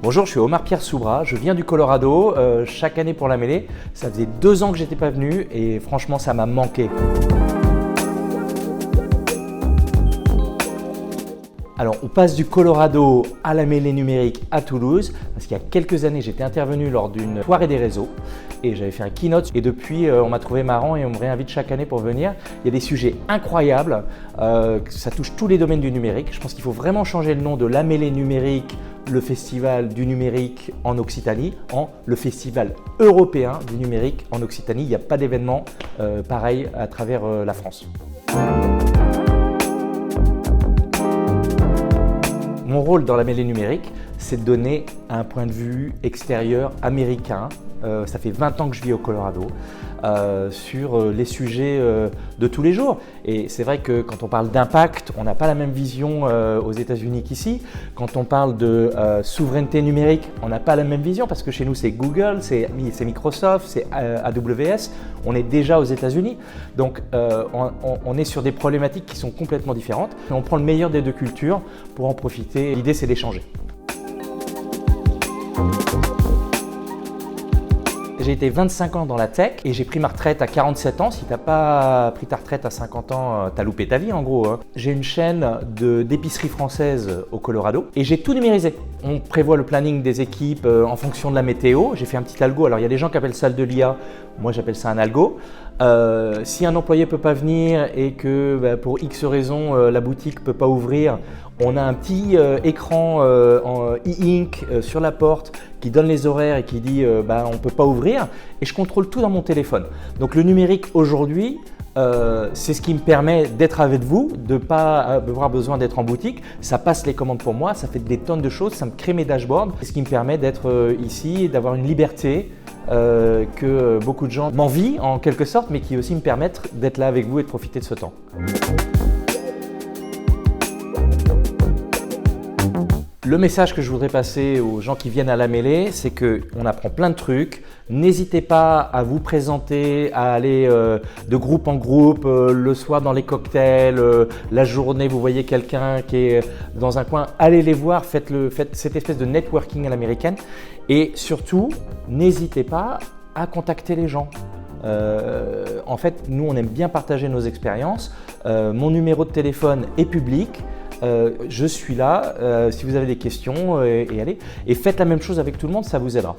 Bonjour, je suis Omar-Pierre Soubra, je viens du Colorado, chaque année pour la mêlée. Ça faisait 2 ans que j'étais pas venu et franchement ça m'a manqué. Alors on passe du Colorado à la mêlée numérique à Toulouse parce qu'il y a quelques années j'étais intervenu lors d'une soirée des réseaux et j'avais fait un keynote et depuis on m'a trouvé marrant et on me réinvite chaque année pour venir. Il y a des sujets incroyables, ça touche tous les domaines du numérique. Je pense qu'il faut vraiment changer le nom de la mêlée numérique, le festival du numérique en Occitanie, en le festival européen du numérique en Occitanie. Il n'y a pas d'événement pareil à travers la France. Mon rôle dans la mêlée numérique, c'est de donner un point de vue extérieur américain. Ça fait 20 ans que je vis au Colorado, sur les sujets de tous les jours. Et c'est vrai que quand on parle d'impact, on n'a pas la même vision aux États-Unis qu'ici. Quand on parle de souveraineté numérique, on n'a pas la même vision parce que chez nous c'est Google, c'est Microsoft, c'est AWS. On est déjà aux États-Unis. Donc on est sur des problématiques qui sont complètement différentes. Et on prend le meilleur des deux cultures pour en profiter. L'idée c'est d'échanger. J'ai été 25 ans dans la tech et j'ai pris ma retraite à 47 ans. Si tu n'as pas pris ta retraite à 50 ans, tu as loupé ta vie en gros. J'ai une chaîne d'épicerie française au Colorado et j'ai tout numérisé. On prévoit le planning des équipes en fonction de la météo. J'ai fait un petit algo. Alors il y a des gens qui appellent ça de l'IA, moi j'appelle ça un algo. Si un employé ne peut pas venir et que pour X raison la boutique ne peut pas ouvrir, on a un petit écran en e-ink sur la porte qui donne les horaires et qui dit on ne peut pas ouvrir et je contrôle tout dans mon téléphone. Donc le numérique aujourd'hui, c'est ce qui me permet d'être avec vous, de ne pas avoir besoin d'être en boutique. Ça passe les commandes pour moi, ça fait des tonnes de choses, ça me crée mes dashboards. C'est ce qui me permet d'être ici et d'avoir une liberté que beaucoup de gens m'envient en quelque sorte, mais qui aussi me permettent d'être là avec vous et de profiter de ce temps. Le message que je voudrais passer aux gens qui viennent à la mêlée, c'est qu'on apprend plein de trucs. N'hésitez pas à vous présenter, à aller de groupe en groupe, le soir dans les cocktails, la journée vous voyez quelqu'un qui est dans un coin, allez les voir, faites cette espèce de networking à l'américaine. Et surtout, n'hésitez pas à contacter les gens. En fait, nous on aime bien partager nos expériences. Mon numéro de téléphone est public. Je suis là si vous avez des questions et allez. Et faites la même chose avec tout le monde, ça vous aidera.